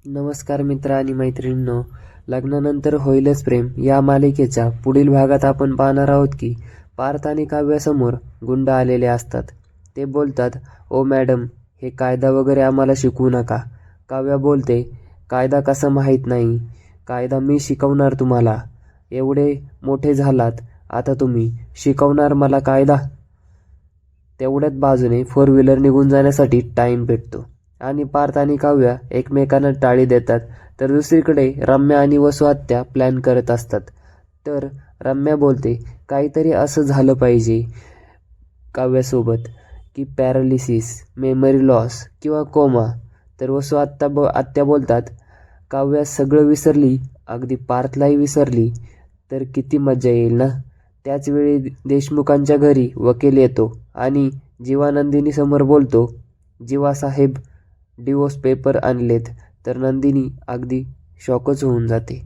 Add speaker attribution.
Speaker 1: नमस्कार मित्र आणि मैत्रिणींनो, लग्नानंतर होईलच प्रेम या मालिकेच्या पुढील भागात आपण पाहणार आहोत की पार्थ आणि काव्यासमोर गुंड आलेले असतात. ते बोलतात, ओ मॅडम, हे कायदा वगैरे आम्हाला शिकवू नका. काव्या बोलते, कायदा कसा माहीत नाही, कायदा मी शिकवणार तुम्हाला. एवढे मोठे झालात, आता तुम्ही शिकवणार मला कायदा? तेवढ्याच बाजूने फोर व्हीलर निघून जाण्यासाठी टाइम भेटतो आणि पार्थ आणि काव्या एकमेकांना टाळी देतात. तर दुसरीकडे रम्या आणि वसु आत्या प्लॅन करत असतात. तर रम्या बोलते, काहीतरी असं झालं पाहिजे काव्यासोबत की पॅरालिसिस, मेमरी लॉस किंवा कोमा. तर वसु आत्या बोलतात, काव्या सगळं विसरली, अगदी पार्थलाही विसरली तर किती मजा येईल ना. त्याचवेळी देशमुखांच्या घरी वकील येतो आणि जीवा नंदिनी समोर बोलतो, जीवा साहेब, डिवोर्स पेपर आणलेत. तर नंदिनी अगदी शॉकच होऊन जाते.